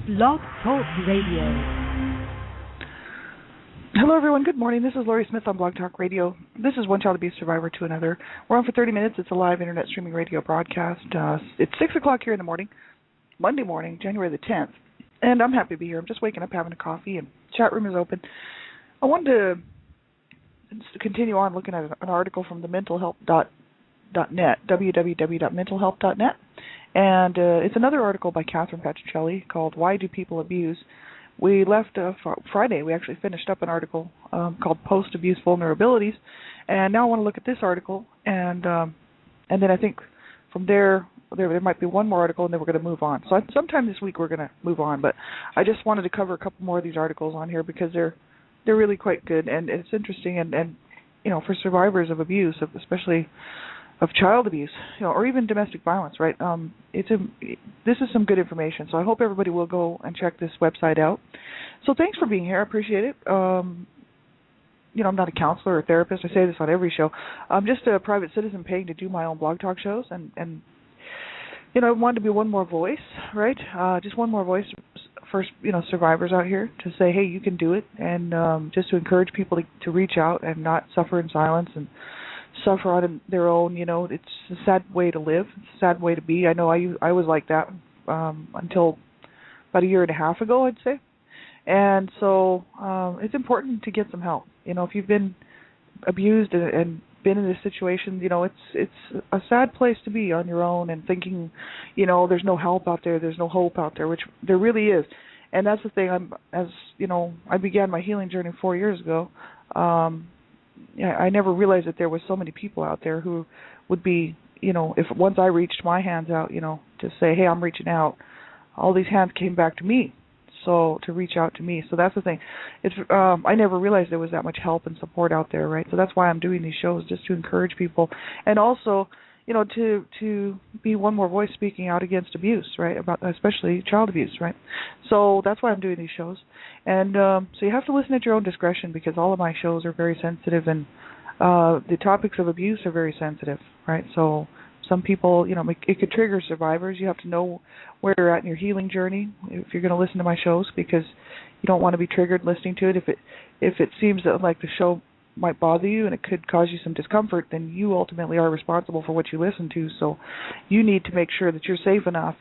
Blog Talk Radio. Hello, everyone. Good morning. This is Laurie Smith on Blog Talk Radio. This is One Child Abuse Survivor to Another. We're on for 30 minutes. It's a live internet streaming radio broadcast. It's 6 o'clock here in the morning, Monday morning, January the 10th. And I'm happy to be here. I'm just waking up, having a coffee, and chat room is open. I wanted to continue on looking at an article from the mentalhealth.net, www.mentalhealth.net. And it's another article by Catherine Patricelli called Why Do People Abuse? We left Friday. We actually finished up an article called Post-Abuse Vulnerabilities. And now I want to look at this article. And then I think from there might be one more article, and then we're going to move on. So sometime this week we're going to move on. But I just wanted to cover a couple more of these articles on here because they're really quite good. And it's interesting. And you know, for survivors of abuse, especially of child abuse, you know, or even domestic violence, right? This is some good information. So I hope everybody will go and check this website out. So thanks for being here. I appreciate it. You know, I'm not a counselor or a therapist. I say this on every show. I'm just a private citizen paying to do my own blog talk shows, and you know, I wanted to be one more voice, right? Just one more voice for, you know, survivors out here to say, hey, you can do it, and just to encourage people to reach out and not suffer in silence and suffer on their own. You know, it's a sad way to live. It's a sad way to be. I know I was like that until about a year and a half ago, I'd say. And so it's important to get some help. You know, if you've been abused and been in this situation, you know, it's a sad place to be on your own and thinking, you know, there's no help out there, there's no hope out there, which there really is. And that's the thing. As you know, I began my healing journey 4 years ago. I never realized that there was so many people out there who would be, you know, if once I reached my hands out, you know, to say, hey, I'm reaching out, all these hands came back to me, so to reach out to me. So that's the thing. It's I never realized there was that much help and support out there, right? So that's why I'm doing these shows, just to encourage people, and also, you know, to be one more voice speaking out against abuse, right? About especially child abuse, right? So that's why I'm doing these shows. And so you have to listen at your own discretion, because all of my shows are very sensitive, and the topics of abuse are very sensitive, right? So some people, you know, it could trigger survivors. You have to know where you're at in your healing journey if you're going to listen to my shows, because you don't want to be triggered listening to it. If it seems that like the show might bother you and it could cause you some discomfort, then you ultimately are responsible for what you listen to. So you need to make sure that you're safe enough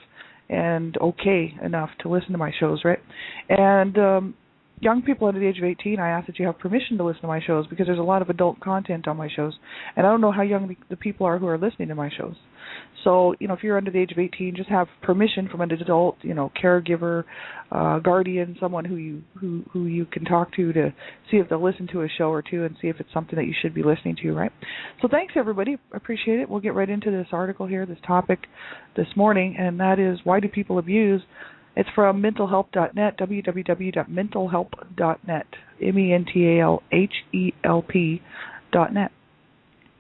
and okay enough to listen to my shows, right? And young people under the age of 18, I ask that you have permission to listen to my shows, because there's a lot of adult content on my shows, and I don't know how young the people are who are listening to my shows. So, you know, if you're under the age of 18, just have permission from an adult, you know, caregiver, guardian, someone who you can talk to see if they'll listen to a show or two and see if it's something that you should be listening to, right? So thanks, everybody. I appreciate it. We'll get right into this article here, this topic this morning, and that is, why do people abuse? It's from mentalhelp.net, www.mentalhelp.net, mentalhelp.net.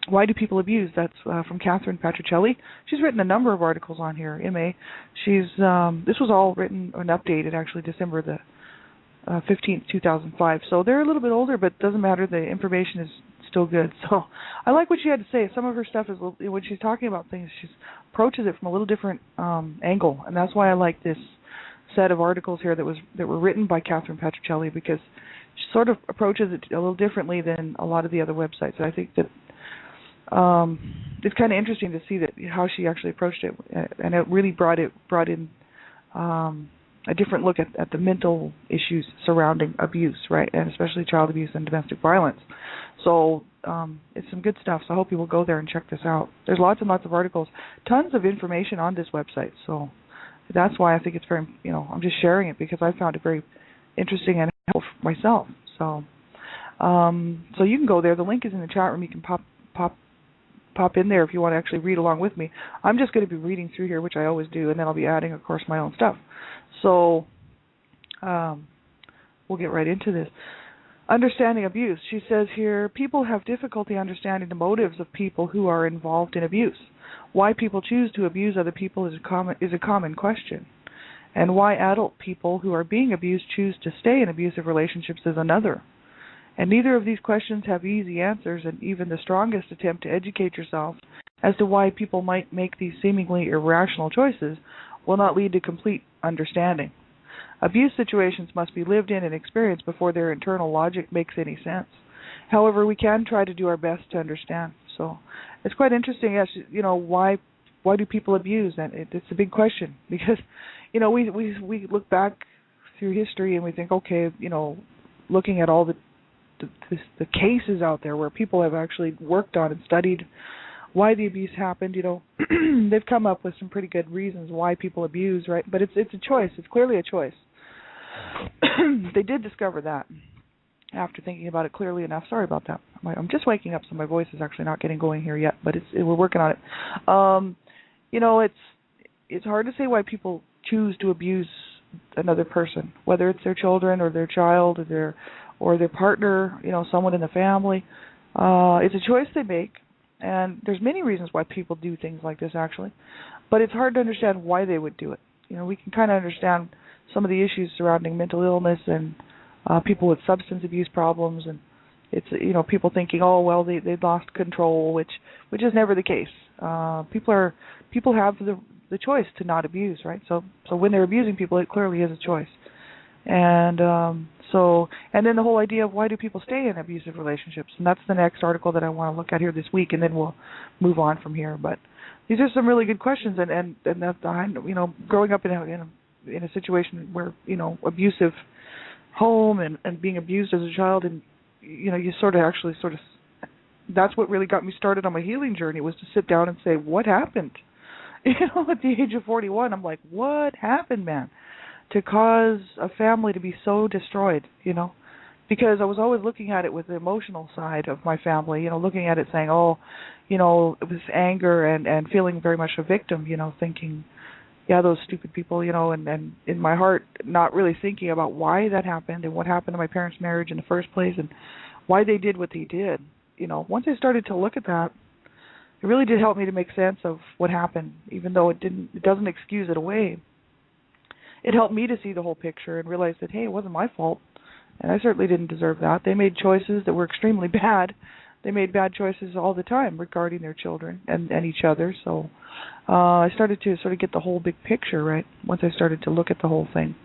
Why do people abuse? That's from Catherine Patricelli. She's written a number of articles on here, MA. This was all written and updated, actually, December the 15th, 2005. So they're a little bit older, but it doesn't matter. The information is still good. So I like what she had to say. Some of her stuff is, when she's talking about things, she approaches it from a little different angle, and that's why I like this set of articles here that were written by Catherine Patricelli, because she sort of approaches it a little differently than a lot of the other websites. And I think that it's kind of interesting to see that how she actually approached it, and it really brought in a different look at the mental issues surrounding abuse, right, and especially child abuse and domestic violence. So it's some good stuff. So I hope you will go there and check this out. There's lots and lots of articles, tons of information on this website. So that's why I think it's very, you know, I'm just sharing it because I found it very interesting and helpful for myself. So so you can go there. The link is in the chat room. You can pop in there if you want to actually read along with me. I'm just going to be reading through here, which I always do, and then I'll be adding, of course, my own stuff. So we'll get right into this. Understanding abuse. She says here, people have difficulty understanding the motives of people who are involved in abuse. Why people choose to abuse other people is a common question. And why adult people who are being abused choose to stay in abusive relationships is another. And neither of these questions have easy answers, and even the strongest attempt to educate yourself as to why people might make these seemingly irrational choices will not lead to complete understanding. Abuse situations must be lived in and experienced before their internal logic makes any sense. However, we can try to do our best to understand. So it's quite interesting. Yes, why do people abuse? And it's a big question because, we look back through history and we think, okay, looking at all the cases out there where people have actually worked on and studied why the abuse happened, they've come up with some pretty good reasons why people abuse, right? But it's a choice. It's clearly a choice. They did discover that after thinking about it clearly enough. Sorry about that. I'm just waking up, so my voice is actually not getting going here yet, but we're working on it. It's hard to say why people choose to abuse another person, whether it's their children or their child or their partner, someone in the family. It's a choice they make, and there's many reasons why people do things like this, actually. But it's hard to understand why they would do it. We can kind of understand some of the issues surrounding mental illness and people with substance abuse problems, and it's people thinking, oh well, they lost control, which is never the case. People have the choice to not abuse, right? So when they're abusing people, it clearly is a choice. And then the whole idea of why do people stay in abusive relationships, and that's the next article that I want to look at here this week, and then we'll move on from here. But these are some really good questions, and that growing up in a situation where abusive home and being abused as a child, and you sort of that's what really got me started on my healing journey, was to sit down and say, what happened? At the age of 41, I'm like, what happened, man, to cause a family to be so destroyed, because I was always looking at it with the emotional side of my family, looking at it saying, oh, it was anger and feeling very much a victim, thinking, yeah, those stupid people, and in my heart, not really thinking about why that happened and what happened to my parents' marriage in the first place and why they did what they did. Once I started to look at that, it really did help me to make sense of what happened, even though it doesn't excuse it away. It helped me to see the whole picture and realize that, hey, it wasn't my fault, and I certainly didn't deserve that. They made choices that were extremely bad. They made bad choices all the time regarding their children and each other. So I started to sort of get the whole big picture, right, once I started to look at the whole thing.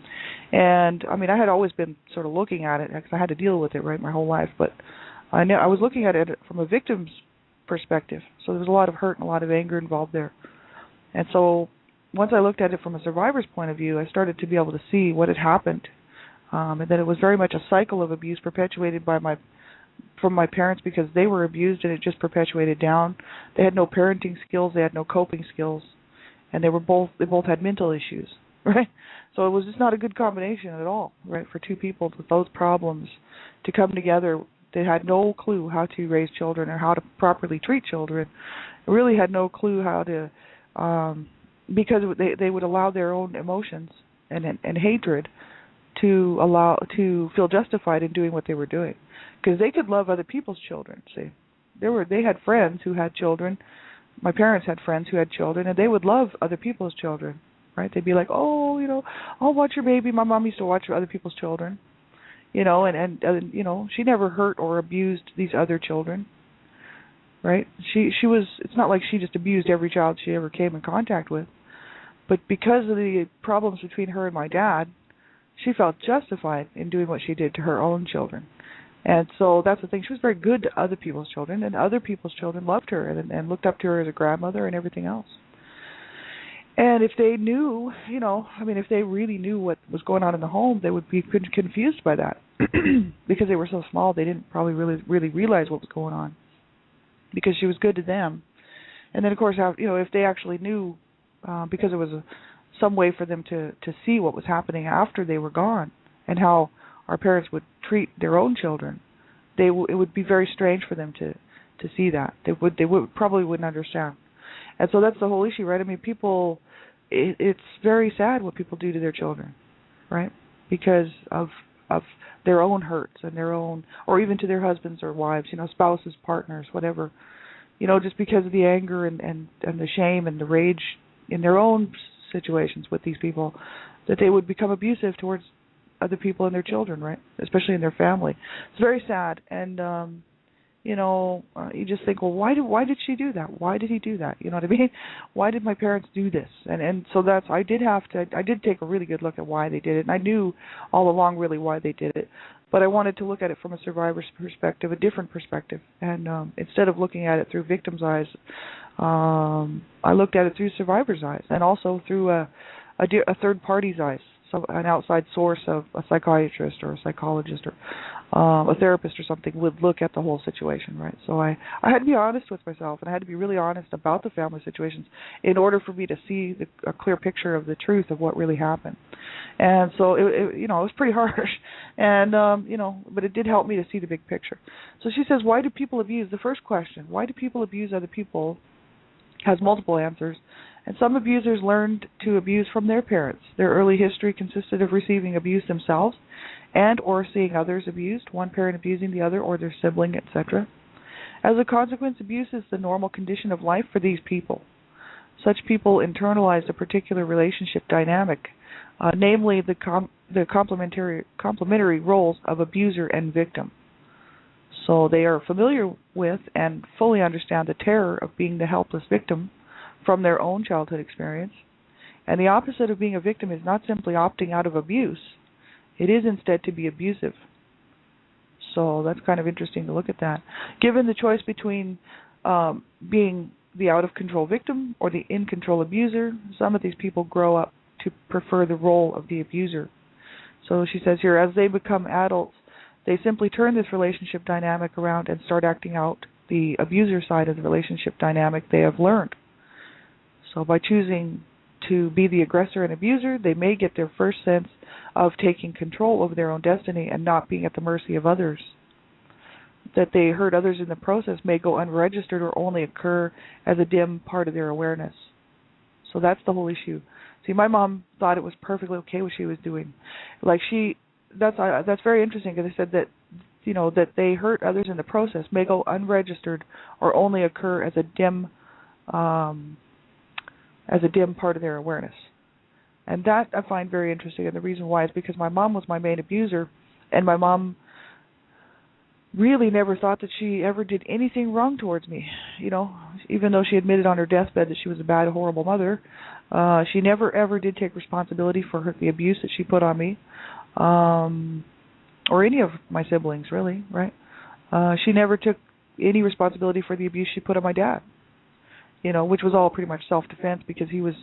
And, I had always been sort of looking at it because I had to deal with it, right, my whole life. But I was looking at it from a victim's perspective. So there was a lot of hurt and a lot of anger involved there. And so once I looked at it from a survivor's point of view, I started to be able to see what had happened, and that it was very much a cycle of abuse perpetuated from my parents because they were abused, and it just perpetuated down. They had no parenting skills, they had no coping skills, and they both had mental issues, right? So it was just not a good combination at all, right, for two people with those problems to come together. They had no clue how to raise children or how to properly treat children. They really had no clue how to, because they would allow their own emotions and hatred to feel justified in doing what they were doing, because they could love other people's children. See, they had friends who had children. My parents had friends who had children, and they would love other people's children, right? They'd be like, oh, I'll watch your baby. My mom used to watch other people's children. And she never hurt or abused these other children, right? She was. It's not like she just abused every child she ever came in contact with, but because of the problems between her and my dad, she felt justified in doing what she did to her own children. And so that's the thing. She was very good to other people's children, and other people's children loved her and looked up to her as a grandmother and everything else. And if they knew, if they really knew what was going on in the home, they would be confused by that because they were so small. They didn't probably really realize what was going on because she was good to them. And then, of course, if they actually knew, because it was some way for them to see what was happening after they were gone and how our parents would treat their own children, it would be very strange for them to see that. They probably wouldn't understand. And so that's the whole issue, right? People, it's very sad what people do to their children, right? Because of their own hurts and their own, or even to their husbands or wives, spouses, partners, whatever, just because of the anger and the shame and the rage in their own situations with these people, that they would become abusive towards other people and their children, right? Especially in their family. It's very sad. And, you just think, well, why did she do that? Why did he do that? You know what I mean? Why did my parents do this? And so I did take a really good look at why they did it, and I knew all along really why they did it, but I wanted to look at it from a survivor's perspective, a different perspective, and instead of looking at it through victim's eyes, I looked at it through survivor's eyes, and also through a third party's eyes. So an outside source of a psychiatrist or a psychologist or a therapist or something would look at the whole situation, right? So I had to be honest with myself, and I had to be really honest about the family situations in order for me to see a clear picture of the truth of what really happened. And so it was pretty harsh, and but it did help me to see the big picture. So she says, why do people abuse? The first question, why do people abuse other people, has multiple answers. And some abusers learned to abuse from their parents. Their early history consisted of receiving abuse themselves and or seeing others abused, one parent abusing the other or their sibling, etc. As a consequence, abuse is the normal condition of life for these people. Such people internalize a particular relationship dynamic, namely the complementary roles of abuser and victim. So they are familiar with and fully understand the terror of being the helpless victim from their own childhood experience. And the opposite of being a victim is not simply opting out of abuse. It is instead to be abusive. So that's kind of interesting to look at that. Given the choice between being the out-of-control victim or the in-control abuser, some of these people grow up to prefer the role of the abuser. So she says here, as they become adults, they simply turn this relationship dynamic around and start acting out the abuser side of the relationship dynamic they have learned. So by choosing to be the aggressor and abuser, they may get their first sense of taking control over their own destiny and not being at the mercy of others. That they hurt others in the process may go unregistered or only occur as a dim part of their awareness. So that's the whole issue. See, my mom thought it was perfectly okay what she was doing. That's very interesting because they said that that they hurt others in the process may go unregistered or only occur as a dim part of their awareness. And that I find very interesting, and the reason why is because my mom was my main abuser, and my mom really never thought that she ever did anything wrong towards me. Even though she admitted on her deathbed that she was a bad, horrible mother, she never ever did take responsibility for the abuse that she put on me, or any of my siblings, really, right? She never took any responsibility for the abuse she put on my dad, which was all pretty much self-defense because he was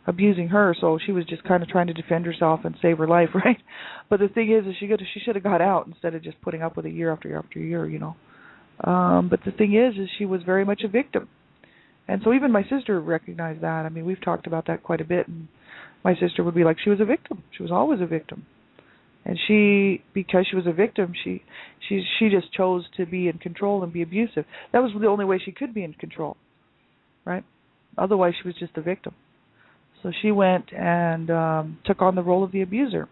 abusing her, so she was just kind of trying to defend herself and save her life, right? But the thing is she should have got out instead of just putting up with it year after year after year, But the thing is she was very much a victim. And so even my sister recognized that. I mean, we've talked about that quite a bit, and my sister would be like, she was a victim. She was always a victim. And because she was a victim, she just chose to be in control and be abusive. That was the only way she could be in control, right? Otherwise, she was just a victim. So she went and took on the role of the abuser.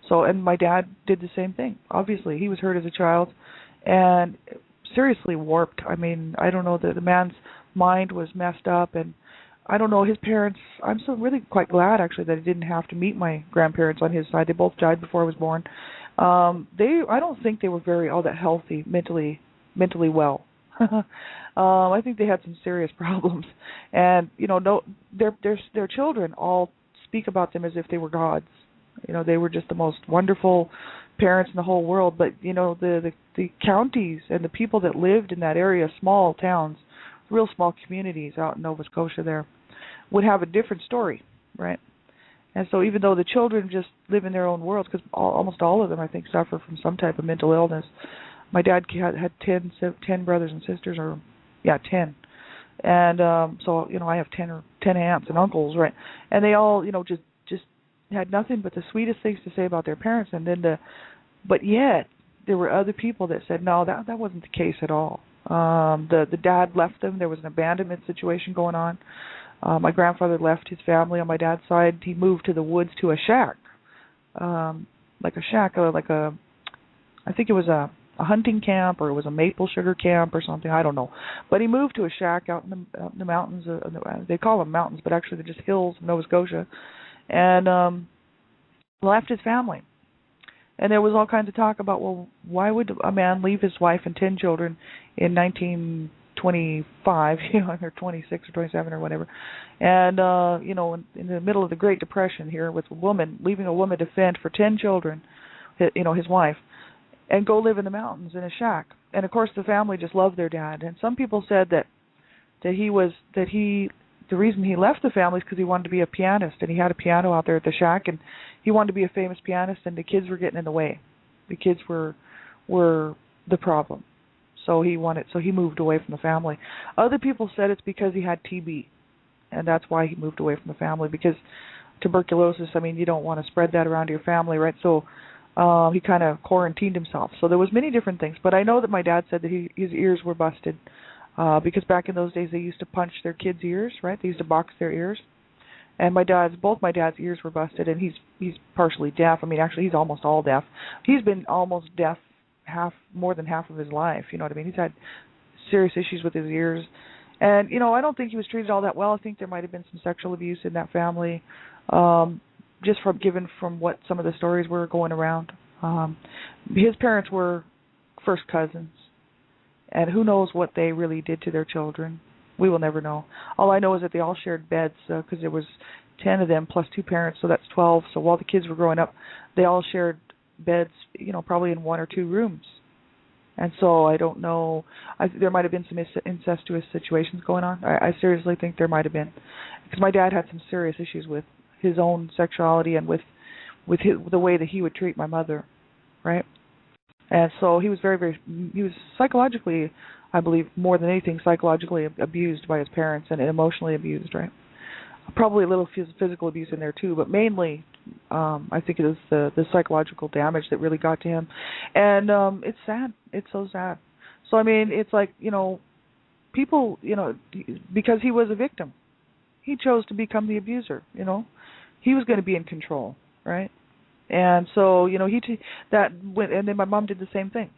And my dad did the same thing. Obviously, he was hurt as a child and seriously warped. I mean, I don't know, the man's mind was messed up, and I don't know, his parents, I'm so really quite glad actually that I didn't have to meet my grandparents on his side. They both died before I was born. I don't think they were all that healthy mentally well. I think they had some serious problems, and their children all speak about them as if they were gods. They were just the most wonderful parents in the whole world. But the counties and the people that lived in that area, small towns, real small communities out in Nova Scotia there, would have a different story, right? And so even though the children just live in their own worlds, because almost all of them, I think, suffer from some type of mental illness. My dad had 10 brothers and sisters, 10. And so, I have 10 aunts and uncles, right? And they all, just had nothing but the sweetest things to say about their parents. And then but yet there were other people that said, no, that wasn't the case at all. The dad left them. There was an abandonment situation going on. My grandfather left his family on my dad's side. He moved to the woods to a shack, I think it was a hunting camp, or it was a maple sugar camp or something, I don't know. But he moved to a shack out in the mountains. They call them mountains, but actually they're just hills in Nova Scotia, and left his family. And there was all kinds of talk about, well, why would a man leave his wife and 10 children in 1925, or 26 or 27 or whatever, and in the middle of the Great Depression here, with a woman leaving a woman to fend for 10 children, his wife, and go live in the mountains in a shack. And of course, the family just loved their dad. And some people said that the reason he left the family is because he wanted to be a pianist, and he had a piano out there at the shack, and he wanted to be a famous pianist, and the kids were getting in the way. The kids were the problem. So he moved away from the family. Other people said it's because he had TB, and that's why he moved away from the family, because tuberculosis, I mean, you don't want to spread that around to your family, right? So he kind of quarantined himself. So there was many different things, but I know that my dad said that his ears were busted. Because back in those days they used to punch their kids' ears, right? They used to box their ears. And both my dad's ears were busted, and he's partially deaf. I mean, actually, he's almost all deaf. He's been almost deaf more than half of his life. You know what I mean? He's had serious issues with his ears, and I don't think he was treated all that well. I think there might have been some sexual abuse in that family, just from what some of the stories were going around. His parents were first cousins. And who knows what they really did to their children. We will never know. All I know is that they all shared beds, because there was 10 of them plus 2 parents, so that's 12. So while the kids were growing up, they all shared beds, probably in 1 or 2 rooms. And so I don't know. There might have been some incestuous situations going on. I seriously think there might have been. Because my dad had some serious issues with his own sexuality and with the way that he would treat my mother, right? And so he was he was psychologically, I believe, more than anything, psychologically abused by his parents and emotionally abused, right? Probably a little physical abuse in there too, but mainly I think it is the psychological damage that really got to him. And it's sad. It's so sad. So, I mean, it's like, people, because he was a victim, he chose to become the abuser, He was going to be in control, right? And so, and then my mom did the same thing.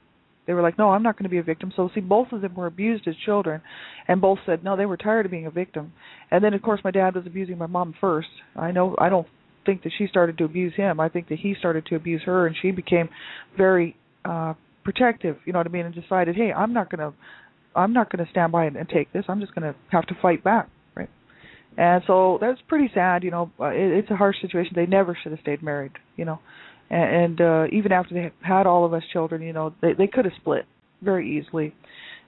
They were like, no, I'm not going to be a victim. So, see, both of them were abused as children, and both said, no, they were tired of being a victim. And then, of course, my dad was abusing my mom first. I don't think that she started to abuse him. I think that he started to abuse her, and she became very protective, you know what I mean, and decided, hey, I'm not going to stand by and take this. I'm just going to have to fight back. And so that's pretty sad, it's a harsh situation. They never should have stayed married, And even after they had all of us children, they could have split very easily.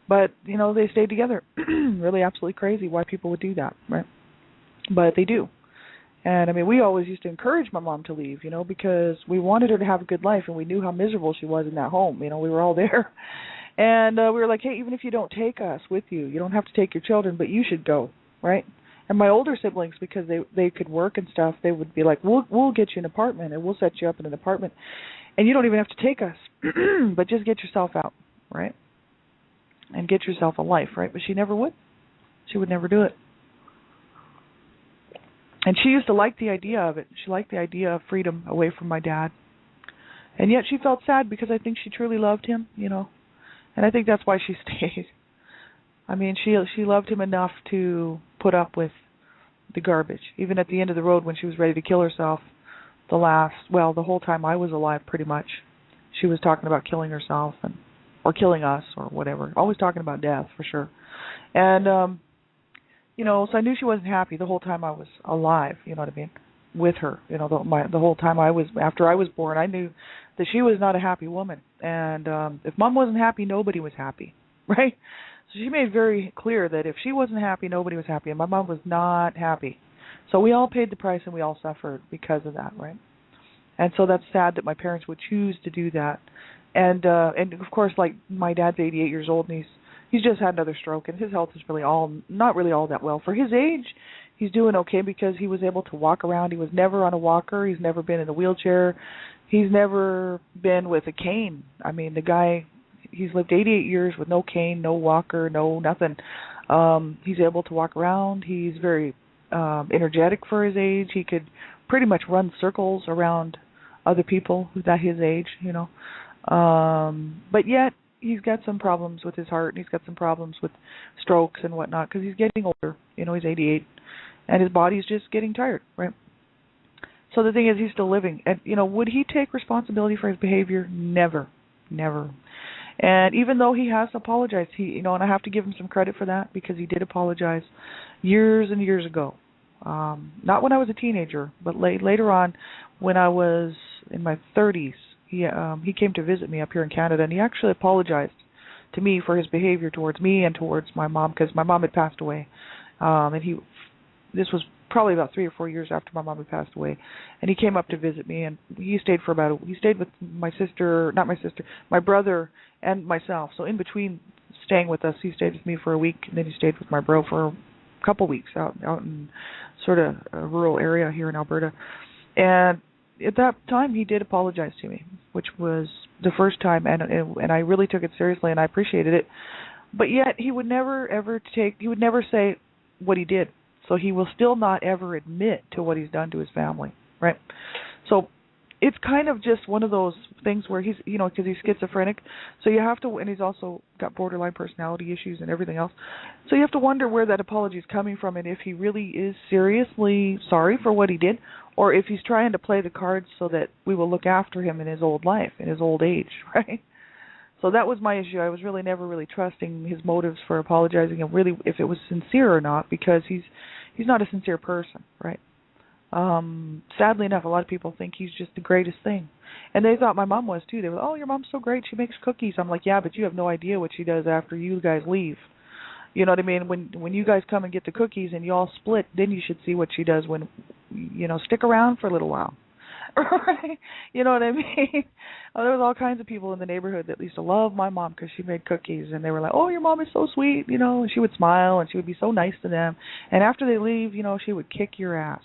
But, they stayed together. Really absolutely crazy why people would do that, right? But they do. And, I mean, we always used to encourage my mom to leave, because we wanted her to have a good life, and we knew how miserable she was in that home. We were all there. And we were like, hey, even if you don't take us with you, you don't have to take your children, but you should go, right? And my older siblings, because they could work and stuff, they would be like, we'll get you an apartment, and we'll set you up in an apartment, and you don't even have to take us, but just get yourself out, right? And get yourself a life, right? But she never would. She would never do it. And she used to like the idea of it. She liked the idea of freedom away from my dad. And yet she felt sad because I think she truly loved him, And I think that's why she stayed. I mean, she loved him enough to put up with the garbage. Even at the end of the road when she was ready to kill herself, the whole time I was alive pretty much, she was talking about killing herself or killing us or whatever. Always talking about death for sure. And, so I knew she wasn't happy the whole time I was alive, you know what I mean, with her. The whole time after I was born, I knew that she was not a happy woman. And if Mom wasn't happy, nobody was happy, right? So she made very clear that if she wasn't happy, nobody was happy, and my mom was not happy. So we all paid the price, and we all suffered because of that, right? And so that's sad that my parents would choose to do that. And of course, like, my dad's 88 years old, and he's just had another stroke, and his health is not really all that well. For his age, he's doing okay because he was able to walk around. He was never on a walker. He's never been in a wheelchair. He's never been with a cane. I mean, the guy... He's lived 88 years with no cane, no walker, no nothing. He's able to walk around. He's very energetic for his age. He could pretty much run circles around other people who's at his age, But yet he's got some problems with his heart, and he's got some problems with strokes and whatnot because he's getting older. He's 88, and his body's just getting tired, right? So the thing is, he's still living. And, would he take responsibility for his behavior? Never. Never. And even though he has apologized, and I have to give him some credit for that, because he did apologize years and years ago. Not when I was a teenager, but later on when I was in my 30s. He came to visit me up here in Canada, and he actually apologized to me for his behavior towards me and towards my mom, because my mom had passed away. And this was probably about 3 or 4 years after my mom had passed away, and he came up to visit me, and he stayed with my brother and myself. So in between staying with us, he stayed with me for a week, and then he stayed with my bro for a couple weeks out in sort of a rural area here in Alberta. And at that time, he did apologize to me, which was the first time, and I really took it seriously, and I appreciated it. But yet, he would never say what he did. So he will still not ever admit to what he's done to his family, right? So it's kind of just one of those things where he's, because he's schizophrenic, so you have to, and he's also got borderline personality issues and everything else. So you have to wonder where that apology is coming from, and if he really is seriously sorry for what he did, or if he's trying to play the cards so that we will look after him in his old life, in his old age, right? So that was my issue. I was really never really trusting his motives for apologizing, and really if it was sincere or not, because he's not a sincere person, right? Sadly enough, a lot of people think he's just the greatest thing. And they thought my mom was too. They were, oh, your mom's so great, she makes cookies. I'm like, yeah, but you have no idea what she does after you guys leave. You know what I mean? When you guys come and get the cookies and you all split, then you should see what she does when, stick around for a little while. Right? You know what I mean? There was all kinds of people in the neighborhood that used to love my mom because she made cookies, and they were like, oh, your mom is so sweet, and she would smile, and she would be so nice to them. And after they leave, she would kick your ass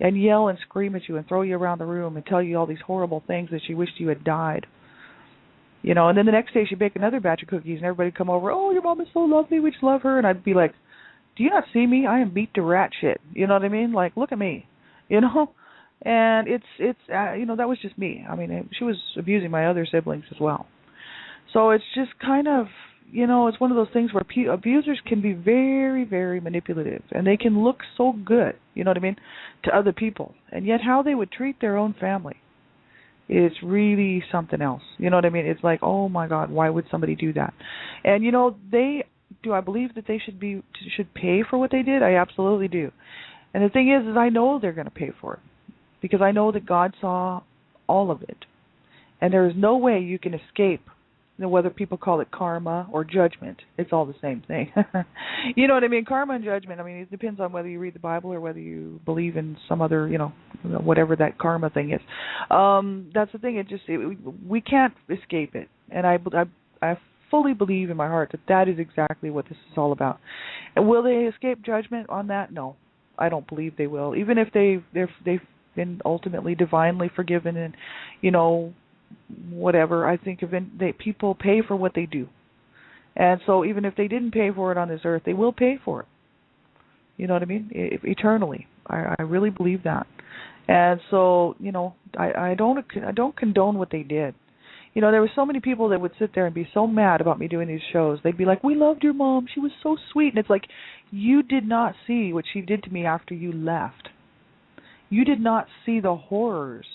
and yell and scream at you and throw you around the room and tell you all these horrible things that she wished you had died. And then the next day she'd bake another batch of cookies, and everybody would come over, oh, your mom is so lovely, we just love her. And I'd be like, do you not see me? I am beat to rat shit. You know what I mean? Like, look at me, And it's that was just me. I mean, she was abusing my other siblings as well. So it's just kind of, it's one of those things where abusers can be very, very manipulative, and they can look so good, you know what I mean, to other people. And yet how they would treat their own family is really something else. You know what I mean? It's like, oh my God, why would somebody do that? And do I believe that they should pay for what they did? I absolutely do. And the thing is I know they're going to pay for it, because I know that God saw all of it. And there is no way you can escape, whether people call it karma or judgment. It's all the same thing. You know what I mean? Karma and judgment, it depends on whether you read the Bible or whether you believe in some other, whatever that karma thing is. That's the thing. We can't escape it. And I fully believe in my heart that is exactly what this is all about. And will they escape judgment on that? No. I don't believe they will. Even if they've been ultimately divinely forgiven and, whatever, I think people pay for what they do. And so even if they didn't pay for it on this earth, they will pay for it. You know what I mean? Eternally. I really believe that. And so, I don't condone what they did. There were so many people that would sit there and be so mad about me doing these shows. They'd be like, we loved your mom. She was so sweet. And it's like, you did not see what she did to me after you left. You did not see the horrors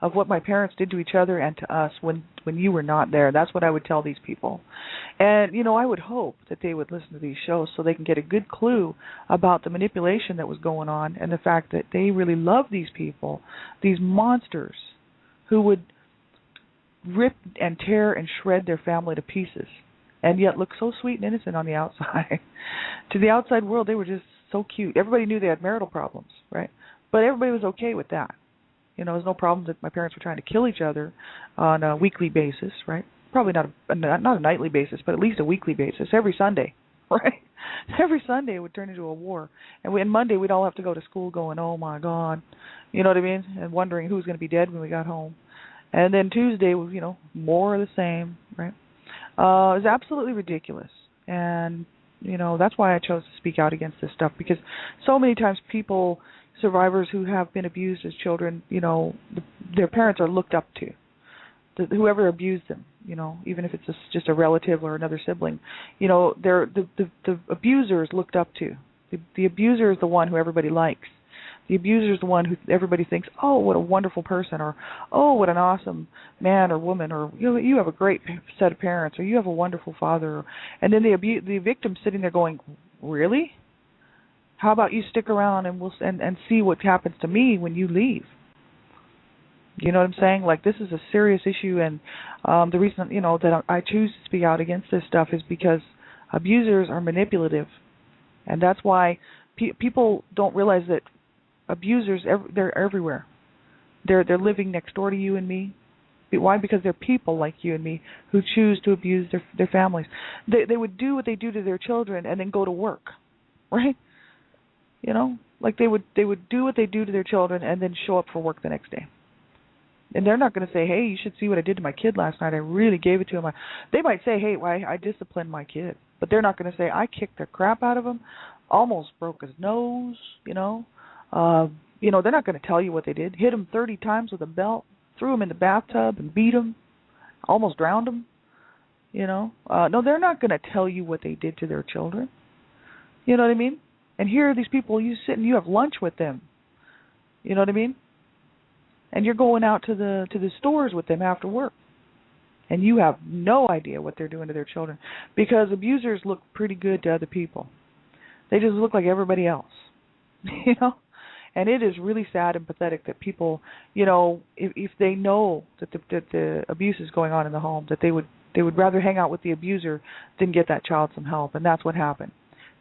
of what my parents did to each other and to us when you were not there. That's what I would tell these people. And, I would hope that they would listen to these shows so they can get a good clue about the manipulation that was going on and the fact that they really love these people, these monsters who would rip and tear and shred their family to pieces and yet look so sweet and innocent on the outside. To the outside world, they were just so cute. Everybody knew they had marital problems, right? But everybody was okay with that. There was no problem that my parents were trying to kill each other on a weekly basis, right? Probably not a nightly basis, but at least a weekly basis, every Sunday, right? Every Sunday it would turn into a war. And Monday we'd all have to go to school going, oh my God, you know what I mean? And wondering who was going to be dead when we got home. And then Tuesday was, more of the same, right? It was absolutely ridiculous. And, that's why I chose to speak out against this stuff, because so many times survivors who have been abused as children, their parents are looked up to. Whoever abused them, even if it's just a relative or another sibling, they're the abuser is looked up to. The abuser is the one who everybody likes. The abuser is the one who everybody thinks, oh, what a wonderful person, or oh, what an awesome man or woman, or you have a great set of parents, or you have a wonderful father. And then the victim's sitting there going, really? How about you stick around and and see what happens to me when you leave? You know what I'm saying? Like, this is a serious issue, and the reason that I choose to speak out against this stuff is because abusers are manipulative, and that's why people don't realize that abusers, they're everywhere. They're living next door to you and me. Why? Because they're people like you and me who choose to abuse their families. They would do what they do to their children and then go to work, right? Like they would do what they do to their children and then show up for work the next day. And they're not going to say, hey, you should see what I did to my kid last night. I really gave it to him. They might say, hey, why I disciplined my kid. But they're not going to say, I kicked the crap out of him, almost broke his nose, they're not going to tell you what they did. Hit him 30 times with a belt, threw him in the bathtub and beat him, almost drowned him, No, they're not going to tell you what they did to their children. You know what I mean? And here are these people, you sit and you have lunch with them. You know what I mean? And you're going out to the stores with them after work. And you have no idea what they're doing to their children. Because abusers look pretty good to other people. They just look like everybody else. And it is really sad and pathetic that people, if they know that the abuse is going on in the home, that they would rather hang out with the abuser than get that child some help. And that's what happened.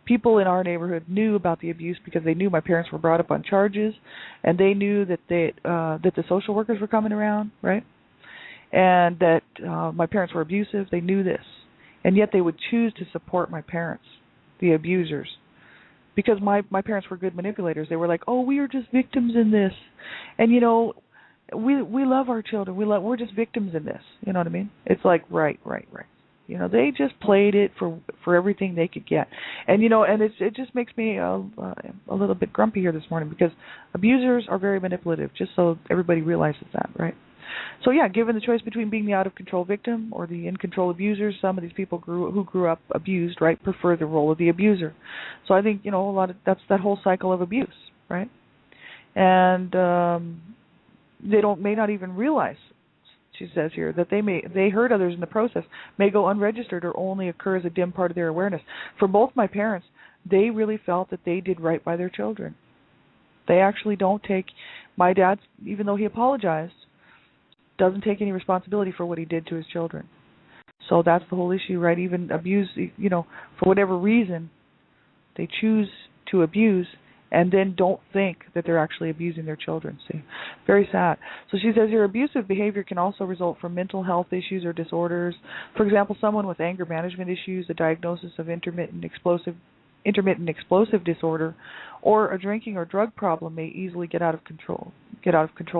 People in our neighborhood knew about the abuse because they knew my parents were brought up on charges, and they knew that that the social workers were coming around, right? And that my parents were abusive. They knew this, and yet they would choose to support my parents, the abusers, because my parents were good manipulators. They were like, oh, we are just victims in this, and we love our children. We're just victims in this. You know what I mean? It's like right. They just played it for everything they could get, and it just makes me a little bit grumpy here this morning because abusers are very manipulative. Just so everybody realizes that, right? So yeah, given the choice between being the out of control victim or the in control abuser, some of these people who grew up abused, right, prefer the role of the abuser. So I think a lot of that's that whole cycle of abuse, right? And they may not even realize. She says here that they hurt others in the process, may go unregistered or only occur as a dim part of their awareness. For both my parents, they really felt that they did right by their children. They actually don't take, my dad, even though he apologized, doesn't take any responsibility for what he did to his children. So that's the whole issue, right? Even abuse, for whatever reason, they choose to abuse and then don't think that they're actually abusing their children. See, very sad. So she says here, abusive behavior can also result from mental health issues or disorders. For example, someone with anger management issues, a diagnosis of intermittent explosive disorder, or a drinking or drug problem may easily get out of control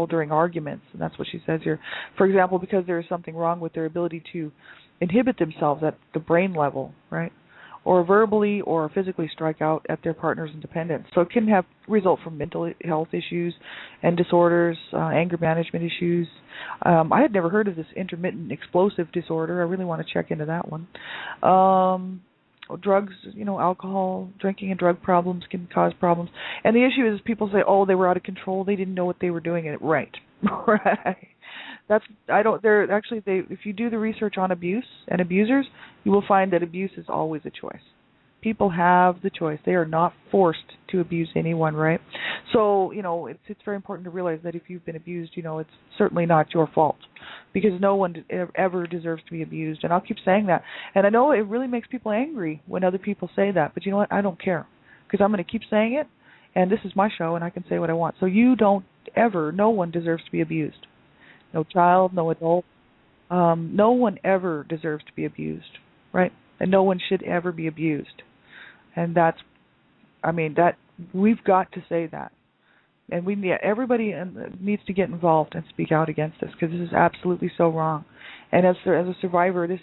during arguments. And that's what she says here. For example, because there is something wrong with their ability to inhibit themselves at the brain level, right? Or verbally or physically strike out at their partner's independence. So it can result from mental health issues and disorders, anger management issues. I had never heard of this intermittent explosive disorder. I really want to check into that one. Drugs, alcohol, drinking and drug problems can cause problems. And the issue is people say, oh, they were out of control. They didn't know what they were doing. And right. If you do the research on abuse and abusers, you will find that abuse is always a choice. People have the choice. They are not forced to abuse anyone, right? So, it's very important to realize that if you've been abused, it's certainly not your fault, because no one ever deserves to be abused. And I'll keep saying that. And I know it really makes people angry when other people say that, but you know what? I don't care, because I'm going to keep saying it, and this is my show, and I can say what I want. So no one deserves to be abused. No child, no adult. No one ever deserves to be abused, right? And no one should ever be abused. And we've got to say that. And everybody needs to get involved and speak out against this, because this is absolutely so wrong. And as a survivor, this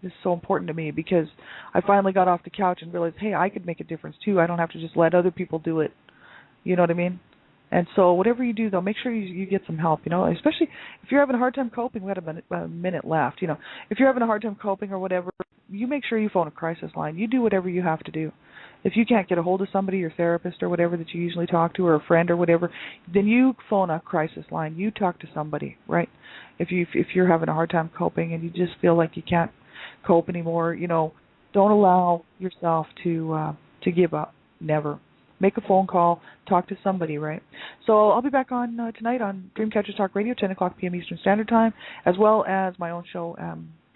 is so important to me, because I finally got off the couch and realized, hey, I could make a difference too. I don't have to just let other people do it. You know what I mean? And so whatever you do, though, make sure you get some help, especially if you're having a hard time coping. We had a minute left. If you're having a hard time coping or whatever, you make sure you phone a crisis line. You do whatever you have to do. If you can't get a hold of somebody, your therapist or whatever that you usually talk to, or a friend or whatever, then you phone a crisis line. You talk to somebody, right? If you're having a hard time coping and you just feel like you can't cope anymore, don't allow yourself to give up. Never. Make a phone call, talk to somebody, right? So I'll be back on tonight on Dreamcatchers Talk Radio, 10 o'clock p.m. Eastern Standard Time, as well as my own show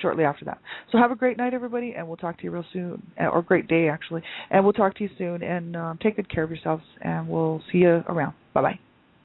shortly after that. So have a great night, everybody, and we'll talk to you real soon, or great day, actually, and we'll talk to you soon, and take good care of yourselves, and we'll see you around. Bye-bye.